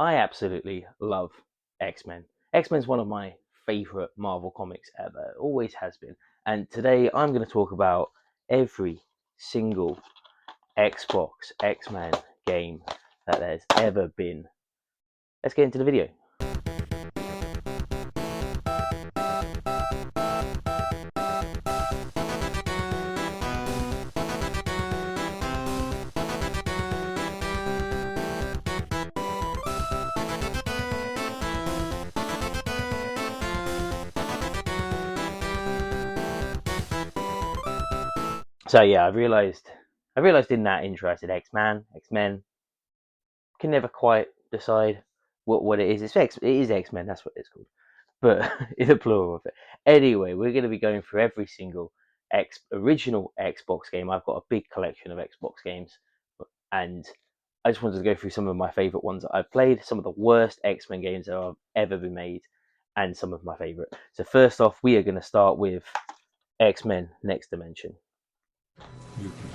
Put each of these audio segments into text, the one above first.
I absolutely love X-Men. X-Men's one of my favorite Marvel comics ever. Always has been. And today I'm going to talk about every single Xbox X-Men game that there's ever been. Let's get into the video. So yeah, I realized in that intro I said X-Man, X-Men. Can never quite decide what it is. It is X-Men, that's what it's called. But in the plural of it. Anyway, we're going to be going through every single original Xbox game. I've got a big collection of Xbox games, and I just wanted to go through some of my favorite ones that I've played, some of the worst X-Men games that have ever been made, and some of my favorite. So first off, we are going to start with X-Men Next Dimension.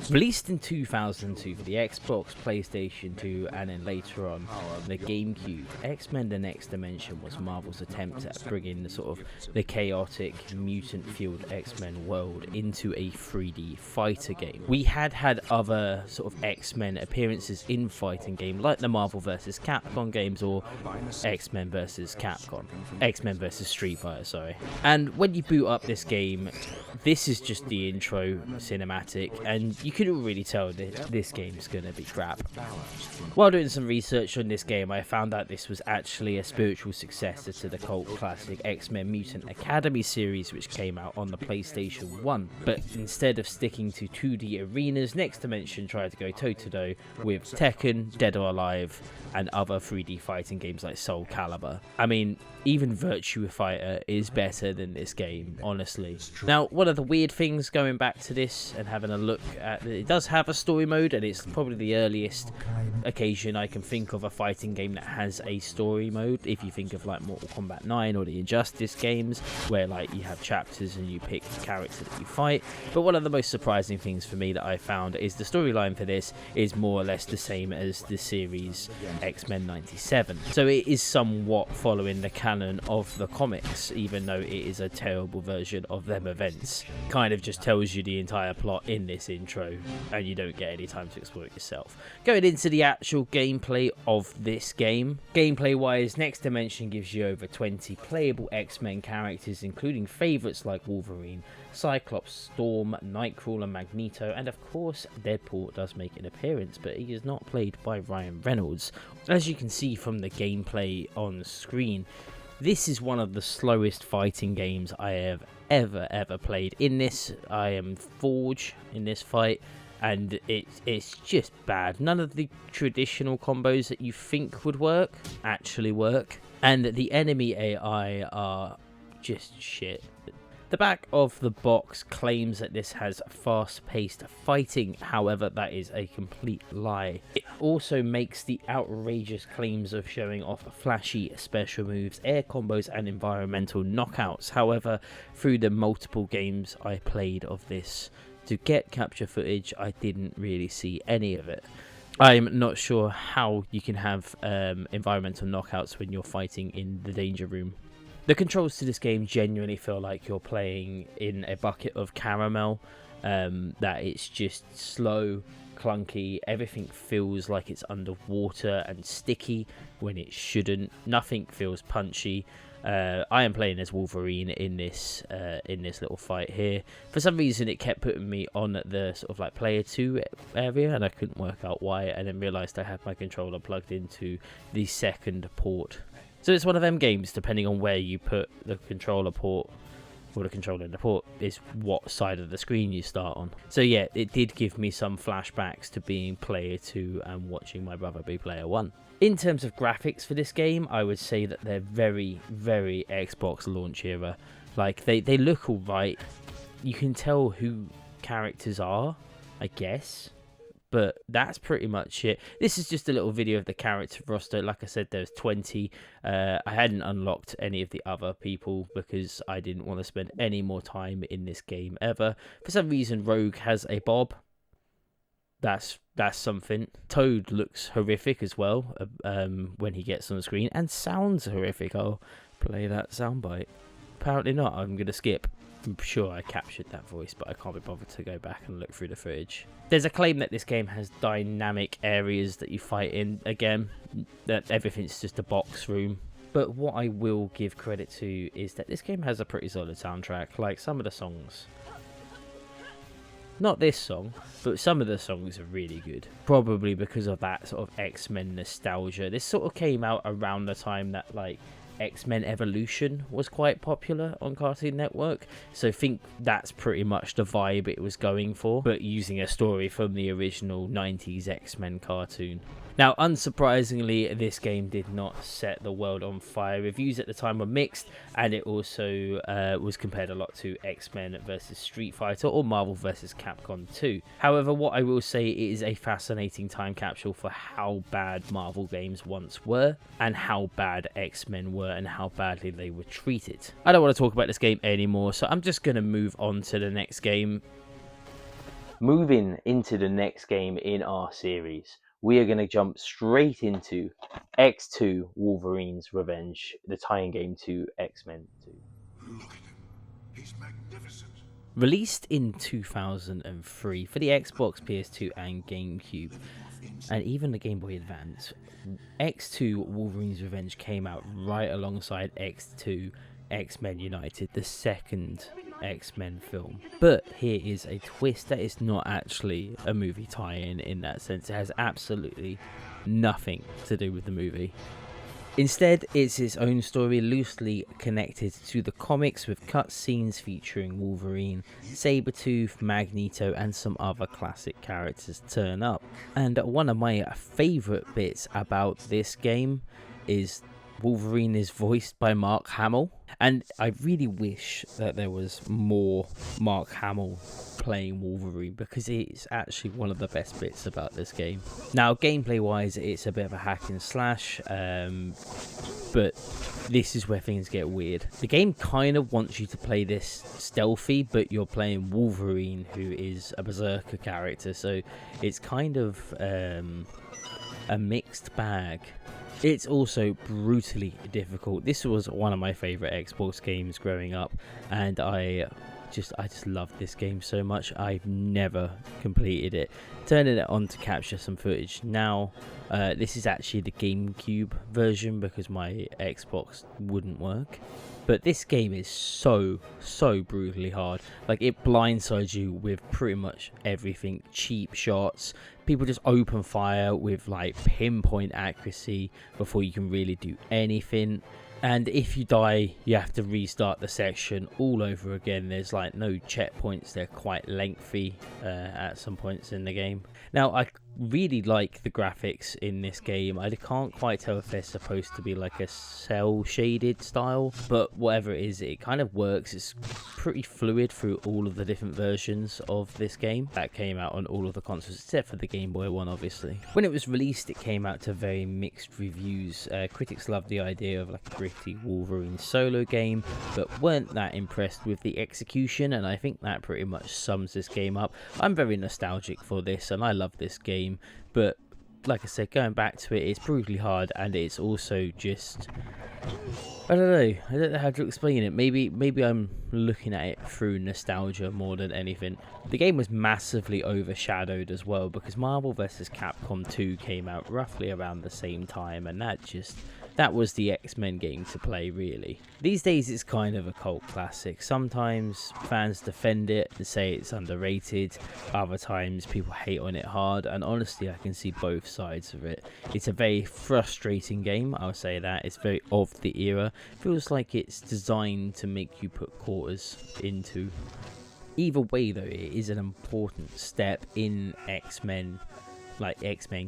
Released in 2002 for the Xbox, PlayStation 2, and then later on the GameCube, X-Men: The Next Dimension was Marvel's attempt at bringing the chaotic, mutant-fueled X-Men world into a 3D fighter game. We had other sort of X-Men appearances in fighting game, like the Marvel vs. Capcom games or X-Men vs. Capcom, X-Men vs. Street Fighter, sorry. And when you boot up this game, this is just the intro cinematic, and you couldn't really tell that this game's gonna be crap. While doing some research on this game, I found out this was actually a spiritual successor to the cult classic X-Men Mutant Academy series, which came out on the PlayStation 1. But instead of sticking to 2D arenas, Next Dimension tried to go toe-to-toe with Tekken, Dead or Alive, and other 3D fighting games like Soul Calibur. I mean, even Virtua Fighter is better than this game, honestly. Now, one of the weird things going back to this and having a look at it, does have a story mode, and it's probably the earliest occasion I can think of a fighting game that has a story mode. If you think of like Mortal Kombat 9 or the Injustice games, where like you have chapters and you pick the character that you fight. But one of the most surprising things for me that I found is the storyline for this is more or less the same as the series X-Men 97. So it is somewhat following the canon of the comics, even though it is a terrible version of them events. Kind of just tells you the entire plot in this intro, and you don't get any time to explore it yourself. Going into the actual gameplay of this game. Gameplay wise, Next Dimension gives you over 20 playable X-Men characters, including favourites like Wolverine, Cyclops, Storm, Nightcrawler, Magneto, and of course Deadpool does make an appearance, but he is not played by Ryan Reynolds. As you can see from the gameplay on screen, this is one of the slowest fighting games I have ever played. In this, I am Forge in this fight, and it's just bad. None of the traditional combos that you think would work actually work, and the enemy AI are just shit. The back of the box claims that this has fast-paced fighting, however that is a complete lie. It also makes the outrageous claims of showing off flashy special moves, air combos and environmental knockouts. However, through the multiple games I played of this to get capture footage, I didn't really see any of it. I'm not sure how you can have environmental knockouts when you're fighting in the danger room. The controls to this game genuinely feel like you're playing in a bucket of caramel, that it's just slow, clunky, everything feels like it's underwater and sticky when it shouldn't, nothing feels punchy. I am playing as Wolverine in this little fight here. For some reason it kept putting me on the sort of like player 2 area, and I couldn't work out why, and then realised I had my controller plugged into the second port. So it's one of them games, depending on where you put the controller port, or the controller in the port, is what side of the screen you start on. So yeah, it did give me some flashbacks to being player 2 and watching my brother be player 1. In terms of graphics for this game, I would say that they're very Xbox launch era. Like, they look alright. You can tell who characters are, I guess. But that's pretty much it. This is just a little video of the character roster. Like I said, there's 20. I hadn't unlocked any of the other people because I didn't want to spend any more time in this game ever. For some reason, Rogue has a bob. That's something. Toad looks horrific as well when he gets on the screen, and sounds horrific. I'll play that soundbite. Apparently not. I'm going to skip. I'm sure I captured that voice, but I can't be bothered to go back and look through the footage. There's a claim that this game has dynamic areas that you fight in. Again, that everything's just a box room. But what I will give credit to is that this game has a pretty solid soundtrack. Like, some of the songs, not this song, but some of the songs are really good. Probably because of that sort of X-Men nostalgia. This sort of came out around the time that, like, X-Men Evolution was quite popular on Cartoon Network, so I think that's pretty much the vibe it was going for, but using a story from the original 90s X-Men cartoon. Now, unsurprisingly, this game did not set the world on fire. Reviews at the time were mixed, and it also was compared a lot to X-Men vs Street Fighter or Marvel vs Capcom 2. However, what I will say, it is a fascinating time capsule for how bad Marvel games once were, and how bad X-Men were, and how badly they were treated. I don't want to talk about this game anymore, so I'm just going to move on to the next game. Moving into the next game in our series, we are going to jump straight into X2 Wolverine's Revenge, the tie-in game to X-Men 2. Look at him. He's magnificent. Released in 2003 for the Xbox, PS2 and GameCube, and even the Game Boy Advance, X2 Wolverine's Revenge came out right alongside X2 X-Men United, the second X-Men film. But here is a twist: that is not actually a movie tie-in that sense. It has absolutely nothing to do with the movie. Instead, it's its own story, loosely connected to the comics, with cutscenes featuring Wolverine, Sabretooth, Magneto, and some other classic characters turn up. And one of my favourite bits about this game is Wolverine is voiced by Mark Hamill, and I really wish that there was more Mark Hamill playing Wolverine, because it's actually one of the best bits about this game. Now, gameplay wise, it's a bit of a hack and slash, but this is where things get weird. The game kind of wants you to play this stealthy, but you're playing Wolverine, who is a berserker character, so it's kind of a mixed bag. It's also brutally difficult. This was one of my favourite Xbox games growing up, and I just loved this game so much. I've never completed it. Turning it on to capture some footage now. This is actually the GameCube version because my Xbox wouldn't work. But this game is so brutally hard. Like, it blindsides you with pretty much everything. Cheap shots, people just open fire with like pinpoint accuracy before you can really do anything. And if you die, you have to restart the section all over again. There's like no checkpoints. They're quite lengthy at some points in the game. Now, I really like the graphics in this game. I can't quite tell if they're supposed to be like a cel shaded style, but whatever it is, it kind of works. It's pretty fluid through all of the different versions of this game that came out on all of the consoles except for the Game Boy one, obviously. When it was released, it came out to very mixed reviews. Critics loved the idea of like a gritty Wolverine solo game, but weren't that impressed with the execution, and I think that pretty much sums this game up. I'm very nostalgic for this, and I love this game, but like I said, going back to it, it's brutally hard, and it's also just, I don't know how to explain it. Maybe I'm looking at it through nostalgia more than anything. The game was massively overshadowed as well because Marvel vs Capcom 2 came out roughly around the same time, and that was the X-Men game to play, really. These days it's kind of a cult classic. Sometimes fans defend it and say it's underrated, other times people hate on it hard, and honestly I can see both sides of it. It's a very frustrating game, I'll say that. It's very of the era. Feels like it's designed to make you put quarters into. Either way though, it is an important step in X-Men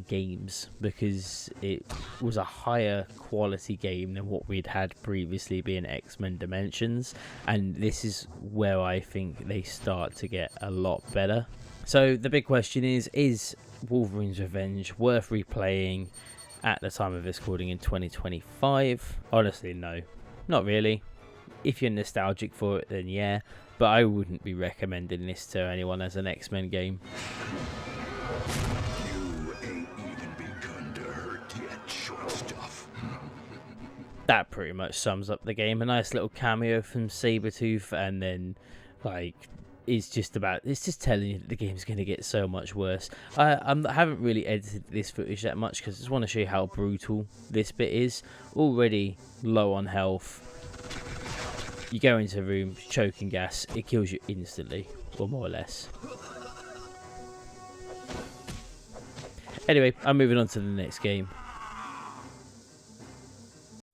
games, because it was a higher quality game than what we'd had previously, being X-Men Dimensions, and this is where I think they start to get a lot better. So the big question is Wolverine's Revenge worth replaying at the time of this recording in 2025? Honestly, no, not really. If you're nostalgic for it, then yeah, but I wouldn't be recommending this to anyone as an X-Men game. You ain't even begun to hurt yet, short stuff. That pretty much sums up the game. A nice little cameo from Sabretooth, and then, like, it's just telling you that the game's going to get so much worse. I haven't really edited this footage that much because I just want to show you how brutal this bit is. Already low on health. You go into a room, choking gas, it kills you instantly, or more or less. Anyway, I'm moving on to the next game.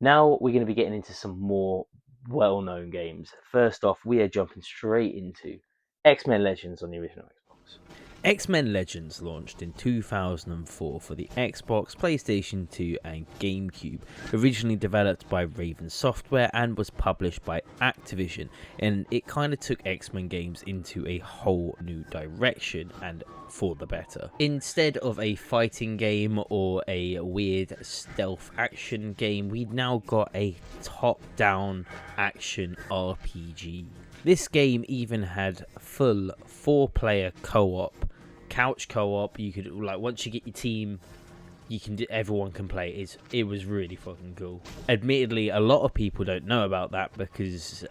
Now we're going to be getting into some more well-known games. First off, we are jumping straight into X-Men Legends on the original Xbox. X-Men Legends launched in 2004 for the Xbox, PlayStation 2 and GameCube, originally developed by Raven Software and was published by Activision, and it kind of took X-Men games into a whole new direction, and for the better. Instead of a fighting game or a weird stealth action game, we've now got a top-down action RPG. This game even had full 4-player co-op, couch co-op. You could, like, once you get your team, everyone can play. It was really fucking cool. Admittedly, a lot of people don't know about that because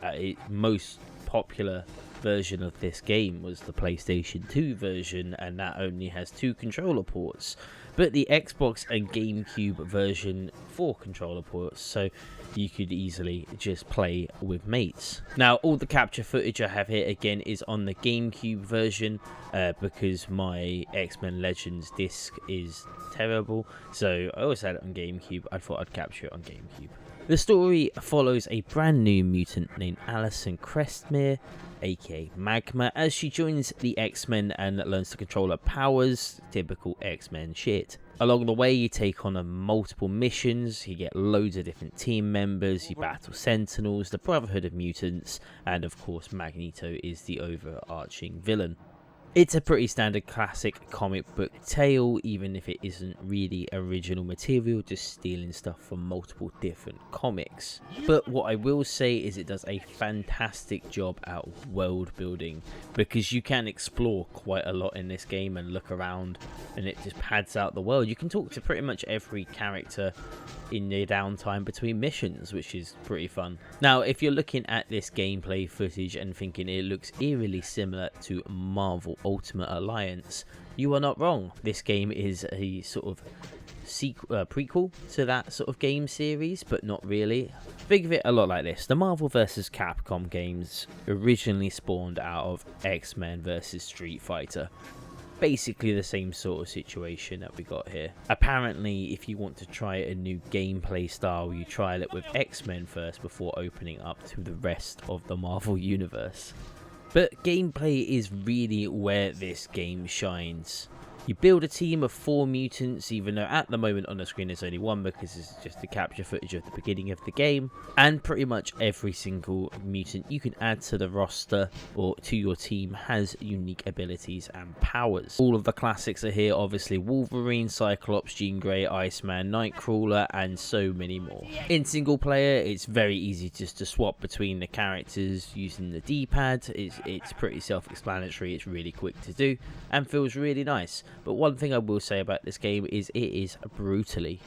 most popular version of this game was the PlayStation 2 version, and that only has 2 controller ports. But the Xbox and GameCube version 4 controller ports, so you could easily just play with mates. Now, all the capture footage I have here again is on the GameCube version because my X-Men Legends disc is terrible, so I always had it on GameCube. I thought I'd capture it on GameCube. The story follows a brand new mutant named Alison Crestmere, aka Magma, as she joins the X-Men and learns to control her powers, typical X-Men shit. Along the way, you take on multiple missions, you get loads of different team members, you battle Sentinels, the Brotherhood of Mutants, and of course Magneto is the overarching villain. It's a pretty standard classic comic book tale, even if it isn't really original material, just stealing stuff from multiple different comics. But what I will say is it does a fantastic job at world building, because you can explore quite a lot in this game and look around, and it just pads out the world. You can talk to pretty much every character in your downtime between missions, which is pretty fun. Now, if you're looking at this gameplay footage and thinking it looks eerily similar to Marvel Ultimate Alliance, you are not wrong. This game is a sort of prequel to that sort of game series, but not really. Think of it a lot like this. The Marvel vs. Capcom games originally spawned out of X-Men vs. Street Fighter. Basically the same sort of situation that we got here. Apparently, if you want to try a new gameplay style, you trial it with X-Men first before opening up to the rest of the Marvel universe. But gameplay is really where this game shines. You build a team of 4 mutants, even though at the moment on the screen there's only 1 because this is just the capture footage of the beginning of the game. And pretty much every single mutant you can add to the roster or to your team has unique abilities and powers. All of the classics are here, obviously Wolverine, Cyclops, Jean Grey, Iceman, Nightcrawler, and so many more. In single player, it's very easy just to swap between the characters using the D-pad. It's pretty self-explanatory, it's really quick to do, and feels really nice. But one thing I will say about this game is it is brutally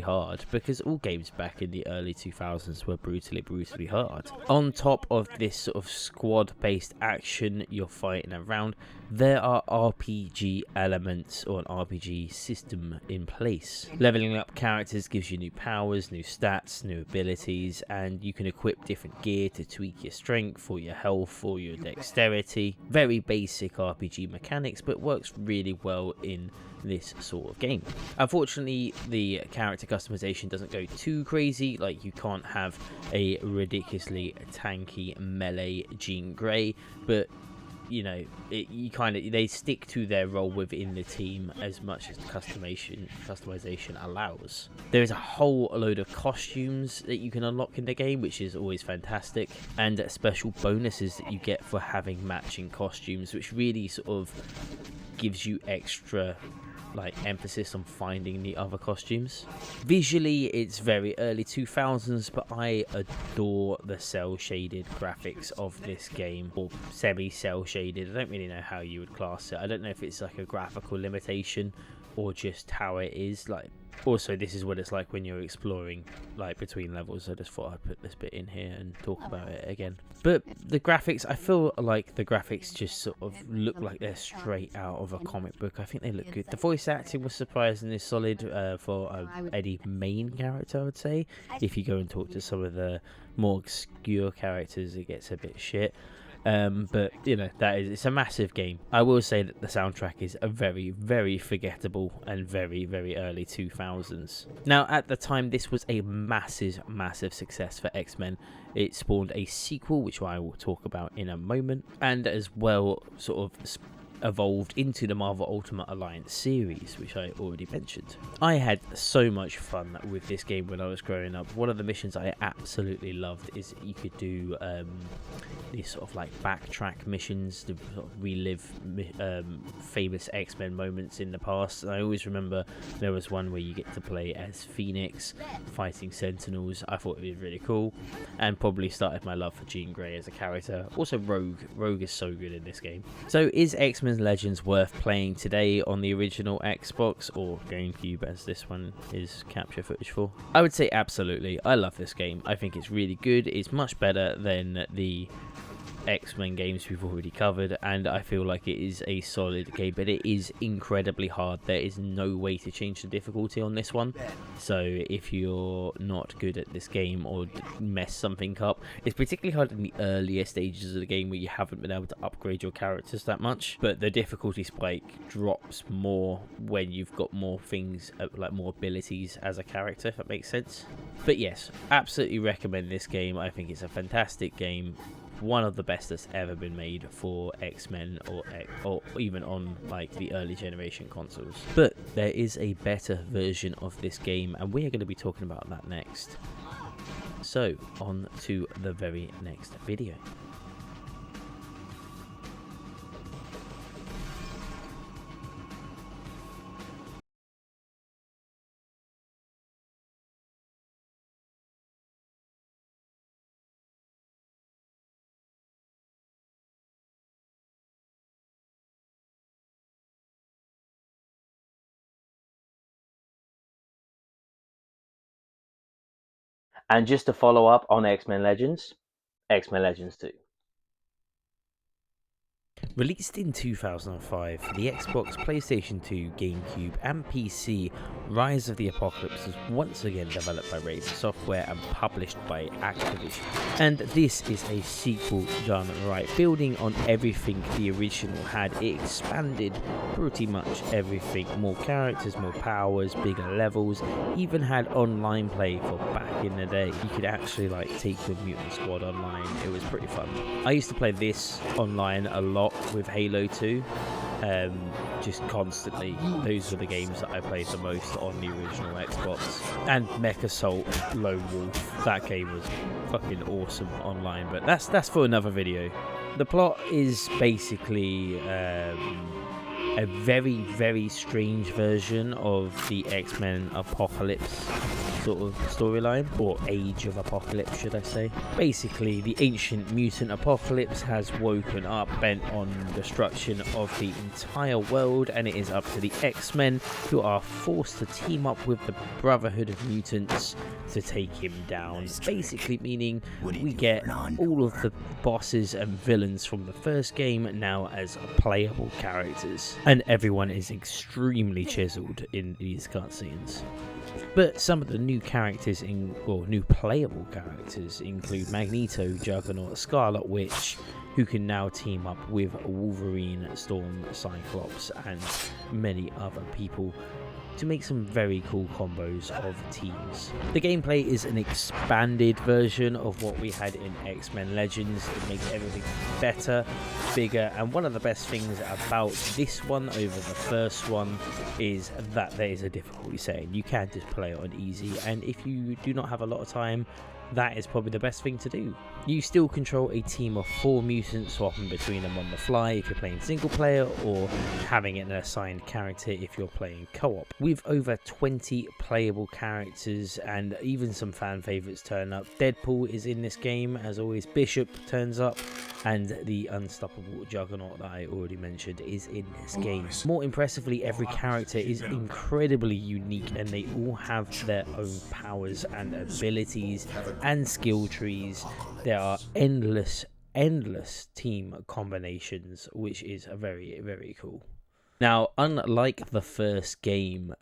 hard, because all games back in the early 2000s were brutally hard. On top of this sort of squad-based action you're fighting around, there are RPG elements or an RPG system in place. Leveling up characters gives you new powers, new stats, new abilities, and you can equip different gear to tweak your strength or your health or your dexterity. Very basic RPG mechanics, but works really well in this sort of game. Unfortunately, the character customization doesn't go too crazy. Like, you can't have a ridiculously tanky melee Jean Grey, but you know, they stick to their role within the team as much as customization allows. There is a whole load of costumes that you can unlock in the game, which is always fantastic, and special bonuses that you get for having matching costumes, which really sort of gives you extra like emphasis on finding the other costumes. Visually, it's very early 2000s, but I adore the cell shaded graphics of this game, or semi cell shaded. I don't really know how you would class it. I don't know if it's like a graphical limitation or just how it is. Like, also, this is what it's like when you're exploring like between levels. I just thought I'd put this bit in here and talk about it again. But the graphics, I feel like the graphics just sort of look like they're straight out of a comic book. I think they look good. The voice acting was surprisingly solid for any main character, I would say. If you go and talk to some of the more obscure characters, it gets a bit shit. But you know, it's a massive game. I will say that the soundtrack is a very, very forgettable and very, very early 2000s. Now, at the time, this was a massive success for Xmen. It spawned a sequel, which I will talk about in a moment, and as well sort of evolved into the Marvel Ultimate Alliance series, which I already mentioned. I had so much fun with this game when I was growing up. One of the missions I absolutely loved is that you could do these sort of like backtrack missions to sort of relive famous X-Men moments in the past. And I always remember there was one where you get to play as Phoenix fighting Sentinels. I thought it was really cool, and probably started my love for Jean Grey as a character. Also Rogue is so good in this game. So is X-Men Legends worth playing today on the original Xbox or GameCube, as this one is capture footage for? I would say absolutely. I love this game. I think it's really good. It's much better than the X-Men games we've already covered, and I feel like it is a solid game, but it is incredibly hard. There is no way to change the difficulty on this one, so if you're not good at this game or mess something up, it's particularly hard in the earlier stages of the game where you haven't been able to upgrade your characters that much, but the difficulty spike drops more when you've got more things, like more abilities as a character, if that makes sense. But yes, absolutely recommend this game. I think it's a fantastic game, one of the best that's ever been made for X-Men or even on like the early generation consoles. But there is a better version of this game, and we are going to be talking about that next. So on to the very next video. And just to follow up on X-Men Legends 2. Released in 2005 for the Xbox, PlayStation 2, GameCube and PC, Rise of the Apocalypse was once again developed by Raven Software and published by Activision. And this is a sequel done right, building on everything the original had. It expanded pretty much everything, more characters, more powers, bigger levels, even had online play for back in the day. You could actually like take your mutant squad online. It was pretty fun. I used to play this online a lot with Halo 2, just constantly. Those were the games that I played the most on the original Xbox. And Mech Assault Lone Wolf, that game was fucking awesome online, but that's for another video. The plot is basically a very, very strange version of the X-Men Apocalypse sort of storyline, or Age of Apocalypse, should I say. Basically, the ancient mutant apocalypse has woken up, bent on destruction of the entire world, and it is up to the X-Men, who are forced to team up with the Brotherhood of Mutants to take him down. Basically meaning we get all of the bosses and villains from the first game now as playable characters, and everyone is extremely chiseled in these cutscenes. But some of the new characters, new playable characters, include Magneto, Juggernaut, Scarlet Witch, who can now team up with Wolverine, Storm, Cyclops, and many other people to make some very cool combos of teams. The gameplay is an expanded version of what we had in X-Men Legends. It makes everything better, bigger, and one of the best things about this one over the first one is that there is a difficulty setting. You can just play it on easy, and if you do not have a lot of time, that is probably the best thing to do. You still control a team of 4 mutants, swapping between them on the fly if you're playing single player, or having an assigned character if you're playing co-op. With over 20 playable characters and even some fan favourites turn up. Deadpool is in this game, as always. Bishop turns up, and the unstoppable Juggernaut that I already mentioned is in this game. More impressively, every character is incredibly unique, and they all have their own powers and abilities and skill trees. There are endless team combinations, which is very, very cool. Now, unlike the first game,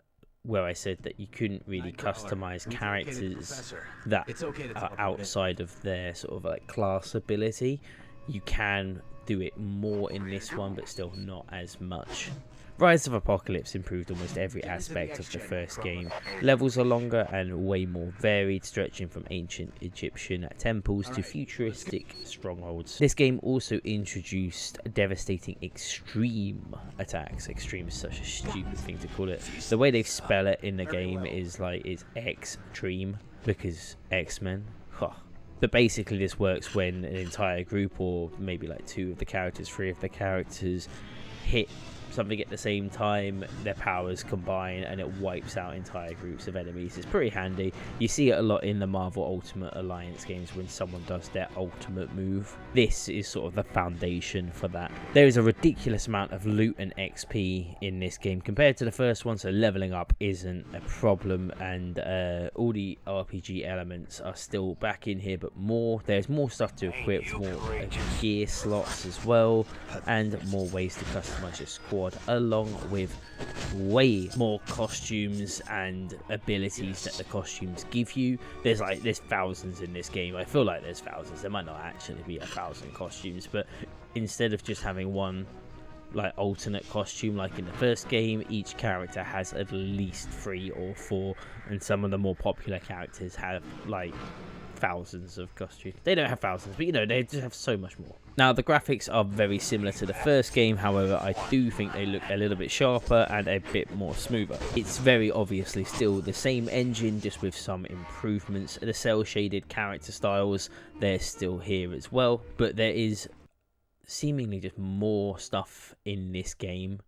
where I said that you couldn't really customize characters that are outside of their sort of like class ability, you can do it more in this one, but still not as much. Rise of Apocalypse improved almost every aspect of the first game. Levels are longer and way more varied, stretching from ancient Egyptian temples to futuristic strongholds. This game also introduced devastating extreme attacks. Extreme is such a stupid thing to call it. The way they spell it in the game is Xtreme, because Xmen. Huh. But basically this works when an entire group, or maybe like 2 of the characters, 3 of the characters, hit something at the same time, their powers combine and it wipes out entire groups of enemies. It's pretty handy. You see it a lot in the Marvel Ultimate Alliance games when someone does their ultimate move. This is sort of the foundation for that. There is a ridiculous amount of loot and XP in this game compared to the first one, so leveling up isn't a problem, and all the RPG elements are still back in here, but more. There's more stuff to equip, more gear slots as well, and more ways to customize your squad, along with way more costumes and abilities that the costumes give you. There's thousands in this game. I feel like there's thousands. There might not actually be 1,000 costumes, but instead of just having one like alternate costume like in the first game, each character has at least 3 or 4, and some of the more popular characters have like thousands of costumes. They don't have thousands, but you know, they just have so much more. Now, the graphics are very similar to the first game, however, I do think they look a little bit sharper and a bit more smoother. It's very obviously still the same engine, just with some improvements. The cel-shaded character styles, they're still here as well, but there is seemingly just more stuff in this game.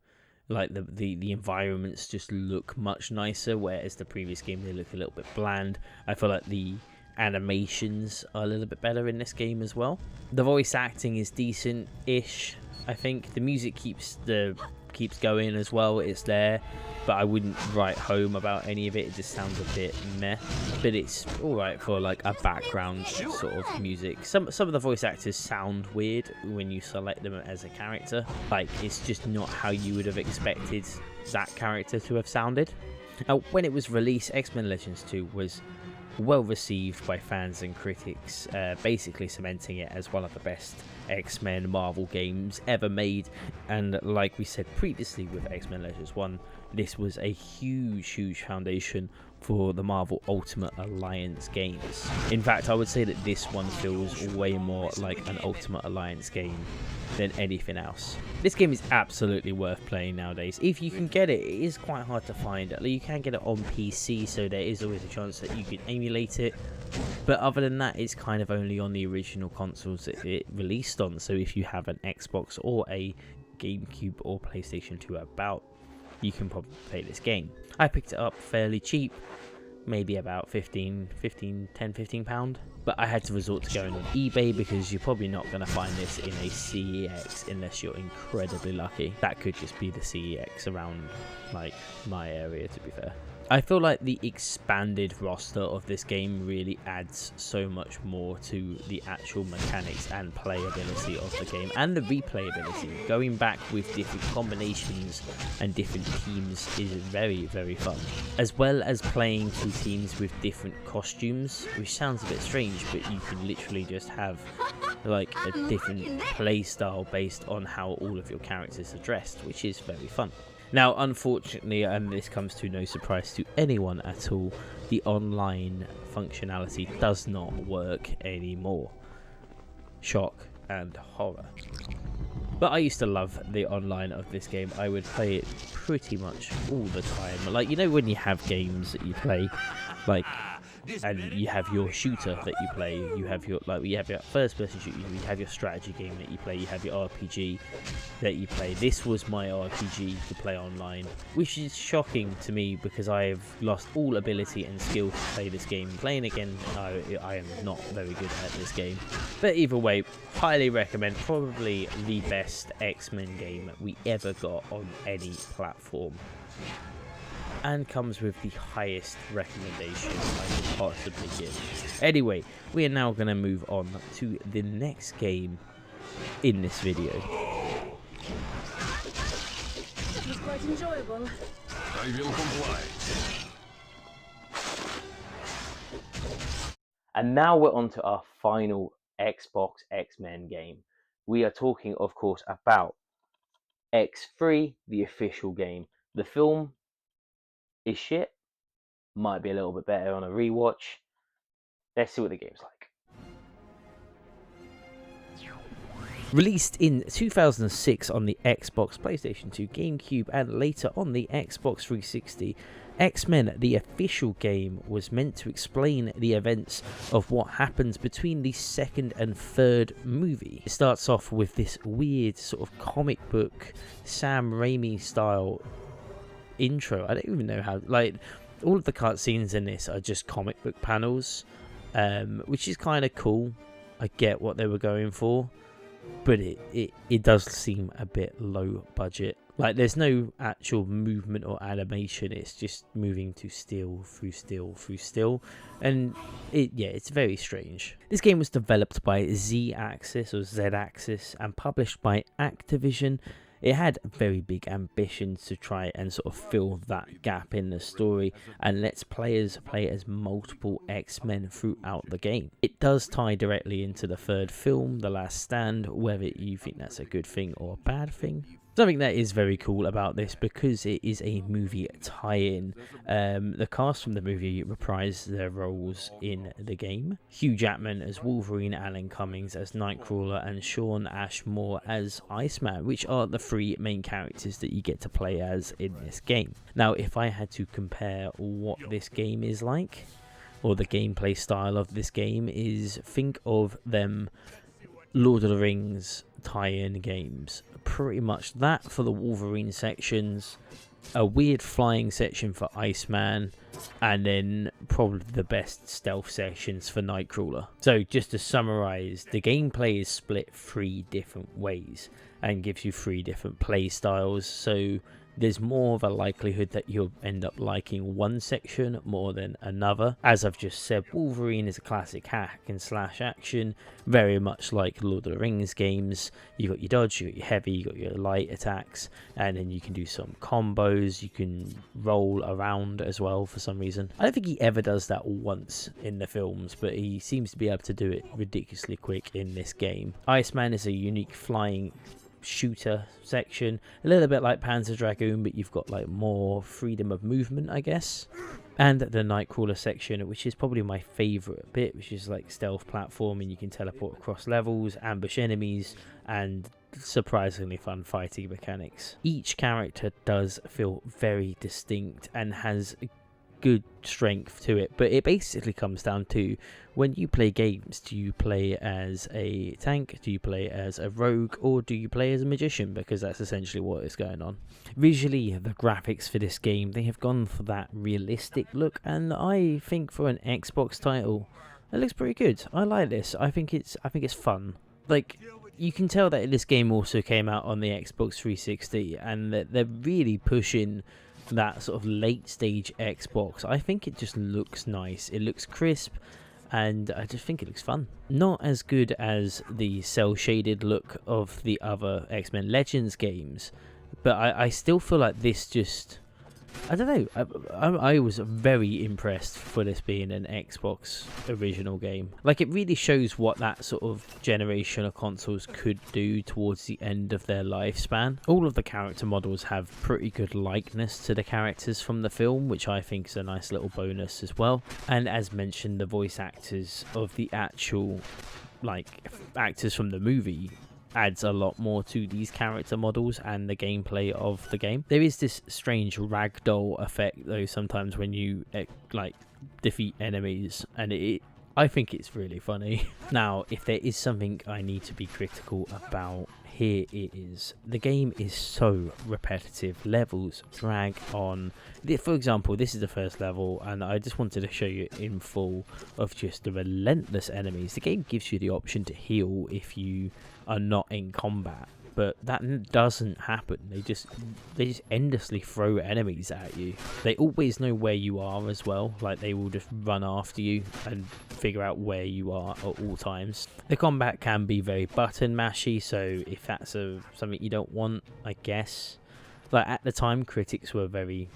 Like the environments just look much nicer, whereas the previous game they look a little bit bland. I feel like the animations are a little bit better in this game as well. The voice acting is decent-ish. I think the music keeps going as well. It's there, but I wouldn't write home about any of it. It just sounds a bit meh, but it's all right for like a background sort of music. Some of the voice actors sound weird when you select them as a character. Like, it's just not how you would have expected that character to have sounded. Now, when it was released, X-Men Legends 2 was well received by fans and critics, basically cementing it as one of the best X-Men Marvel games ever made. And like we said previously with X-Men Legends 1, this was a huge foundation for the Marvel Ultimate Alliance games. In fact, I would say that this one feels way more like an Ultimate Alliance game than anything else. This game is absolutely worth playing nowadays. If you can get it, it is quite hard to find. You can get it on PC, so there is always a chance that you can emulate it. But other than that, it's kind of only on the original consoles that it released on. So if you have an Xbox or a GameCube or PlayStation 2 about, you can probably play this game. I picked it up fairly cheap, maybe about £10, £15, but I had to resort to going on eBay because you're probably not going to find this in a CEX unless you're incredibly lucky. That could just be the CEX around like my area, to be fair. I feel like the expanded roster of this game really adds so much more to the actual mechanics and playability of the game, and the replayability. Going back with different combinations and different teams is very fun, as well as playing 2 teams with different costumes, which sounds a bit strange, but you can literally just have like a different play style based on how all of your characters are dressed, which is very fun. Now, unfortunately, and this comes to no surprise to anyone at all, the online functionality does not work anymore. Shock and horror. But I used to love the online of this game. I would play it pretty much all the time. Like, you know when you have games that you play, like and you have your shooter that you play, you have your first person shooter, you have your strategy game that you play, you have your RPG that you play. This was my RPG to play online, which is shocking to me because I have lost all ability and skill to play this game. Playing again, I am not very good at this game, but either way, highly recommend. Probably the best X-Men game we ever got on any platform, and comes with the highest recommendation I could possibly give. Anyway, we are now going to move on to the next game in this video. It was quite enjoyable. I will comply. And now we're on to our final Xbox X-Men game. We are talking, of course, about X3, the official game. The film is shit. Might be a little bit better on a rewatch. Let's see what the game's like. Released in 2006 on the Xbox, PlayStation 2, GameCube, and later on the Xbox 360, X-Men, the official game, was meant to explain the events of what happens between the second and third movie. It starts off with this weird sort of comic book, Sam Raimi style intro. I don't even know how, like, all of the cutscenes in this are just comic book panels, which is kind of cool. I get what they were going for, but it does seem a bit low budget. Like, there's no actual movement or animation, it's just moving to still through still through still, and it's very strange. This game was developed by Z-Axis or Z-Axis and published by Activision. It had very big ambitions to try and sort of fill that gap in the story and lets players play as multiple X-Men throughout the game. It does tie directly into the third film, The Last Stand, whether you think that's a good thing or a bad thing. Something that is very cool about this, because it is a movie tie-in, the cast from the movie reprise their roles in the game. Hugh Jackman as Wolverine, Alan Cummings as Nightcrawler, and Shawn Ashmore as Iceman, which are the three main characters that you get to play as in this game. Now, if I had to compare what this game is like, or the gameplay style of this game is, think of them Lord of the Rings tie-in games. Pretty much that for the Wolverine sections, a weird flying section for Iceman, and then probably the best stealth sections for Nightcrawler. So just to summarize, the gameplay is split 3 different ways and gives you 3 different play styles, so there's more of a likelihood that you'll end up liking one section more than another. As I've just said, Wolverine is a classic hack and slash action, very much like Lord of the Rings games. You've got your dodge, you've got your heavy, you've got your light attacks, and then you can do some combos, you can roll around as well for some reason. I don't think he ever does that once in the films, but he seems to be able to do it ridiculously quick in this game. Iceman is a unique flying shooter section, a little bit like Panzer Dragoon, but you've got like more freedom of movement, I guess. And the Nightcrawler section, which is probably my favourite bit, which is like stealth platform, and you can teleport across levels, ambush enemies, and surprisingly fun fighting mechanics. Each character does feel very distinct and has good strength to it, but it basically comes down to, when you play games, do you play as a tank, do you play as a rogue, or do you play as a magician? Because that's essentially what is going on. Visually, the graphics for this game, they have gone for that realistic look, and I think for an Xbox title, it looks pretty good. I like this. I think it's fun. Like, you can tell that this game also came out on the Xbox 360, and that they're really pushing that sort of late stage Xbox. I think it just looks nice, it looks crisp, and I just think it looks fun. Not as good as the cel shaded look of the other X-Men Legends games, but I still feel like this just, I don't know, I was very impressed for this being an Xbox original game. Like, it really shows what that sort of generation of consoles could do towards the end of their lifespan. All of the character models have pretty good likeness to the characters from the film, which I think is a nice little bonus as well. And as mentioned, the voice actors of the actual, like, actors from the movie adds a lot more to these character models and the gameplay of the game. There is this strange ragdoll effect though sometimes when you like defeat enemies, and I think it's really funny. Now, if there is something I need to be critical about, here it is. The game is so repetitive. Levels drag on. For example, this is the first level, and I just wanted to show you in full of just the relentless enemies. The game gives you the option to heal if you are not in combat, but that doesn't happen. They just endlessly throw enemies at you. They always know where you are as well. Like, they will just run after you and figure out where you are at all times. The combat can be very button mashy, so if that's something you don't want, I guess. Like, at the time, critics were very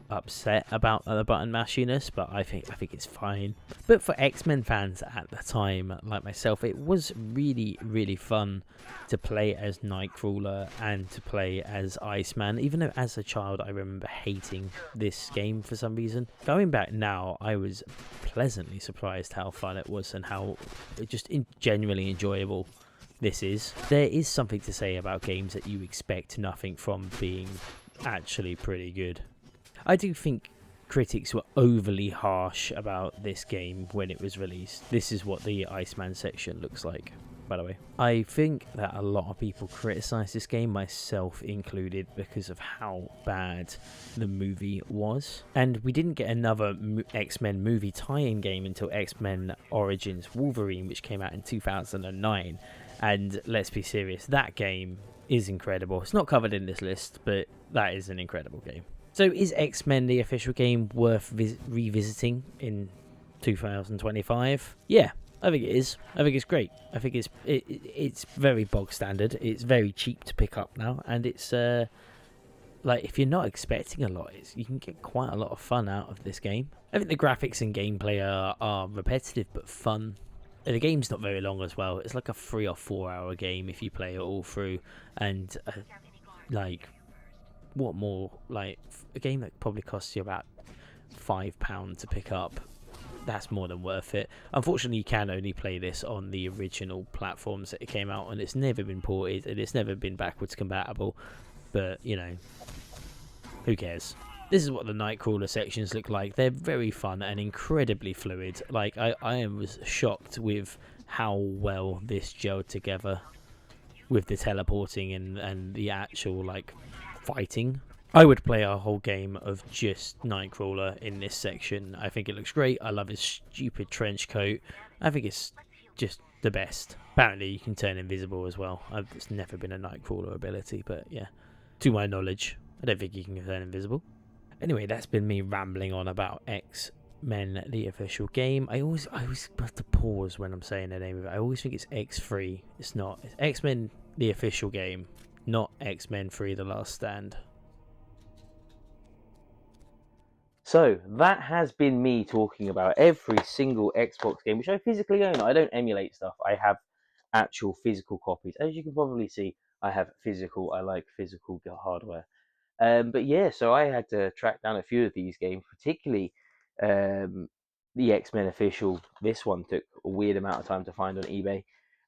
upset about the button mashiness, but I think it's fine. But for X-Men fans at the time, like myself, it was really fun to play as Nightcrawler and to play as Iceman, even though as a child I remember hating this game for some reason. Going back now, I was pleasantly surprised how fun it was and how just genuinely enjoyable this is. There is something to say about games that you expect nothing from being actually pretty good. I do think critics were overly harsh about this game when it was released. This is what the Iceman section looks like, by the way. I think that a lot of people criticise this game, myself included, because of how bad the movie was. And we didn't get another X-Men movie tie-in game until X-Men Origins Wolverine, which came out in 2009. And let's be serious, that game is incredible. It's not covered in this list, but that is an incredible game. So is X-Men the official game worth revisiting in 2025? Yeah, I think it is. I think it's great. I think it's very bog standard. It's very cheap to pick up now, and it's like, if you're not expecting a lot, you can get quite a lot of fun out of this game. I think the graphics and gameplay are repetitive but fun. The game's not very long as well. It's like a 3 or 4 hour game if you play it all through, and like, what more, like a game that probably costs you about £5 to pick up, that's more than worth it. Unfortunately, you can only play this on the original platforms that it came out on. It's never been ported and it's never been backwards compatible, but you know, who cares. This is what the Nightcrawler sections look like. They're very fun and incredibly fluid. Like, I was shocked with how well this gelled together with the teleporting and the actual like fighting. I would play a whole game of just Nightcrawler in this section. I think it looks great. I love his stupid trench coat. I think it's just the best. Apparently you can turn invisible as well. It's never been a Nightcrawler ability, but yeah, to my knowledge, I don't think you can turn invisible. Anyway, that's been me rambling on about X-Men, the official game. I always have to pause when I'm saying the name of it. I always think it's X3. It's not. It's X-Men, the official game, not X-Men 3: The Last Stand. So that has been me talking about every single Xbox game which I physically own. I don't emulate stuff. I have actual physical copies. As you can probably see, I like physical hardware. But yeah, so I had to track down a few of these games, particularly the X-Men official. This one took a weird amount of time to find on eBay.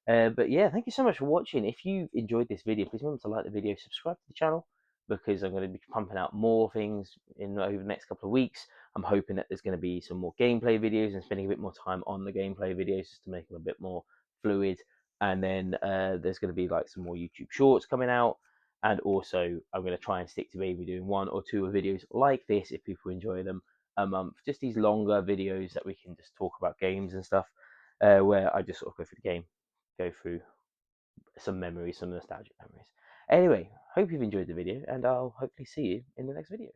But yeah, thank you so much for watching. If you enjoyed this video, please remember to like the video, subscribe to the channel, because I'm going to be pumping out more things over the next couple of weeks. I'm hoping that there's going to be some more gameplay videos and spending a bit more time on the gameplay videos just to make them a bit more fluid. And then there's going to be like some more YouTube shorts coming out. And also, I'm going to try and stick to maybe doing 1 or 2 videos like this if people enjoy them a month. Just these longer videos that we can just talk about games and stuff, where I just sort of go through the game, go through some memories, some nostalgic memories. Anyway, hope you've enjoyed the video, and I'll hopefully see you in the next video.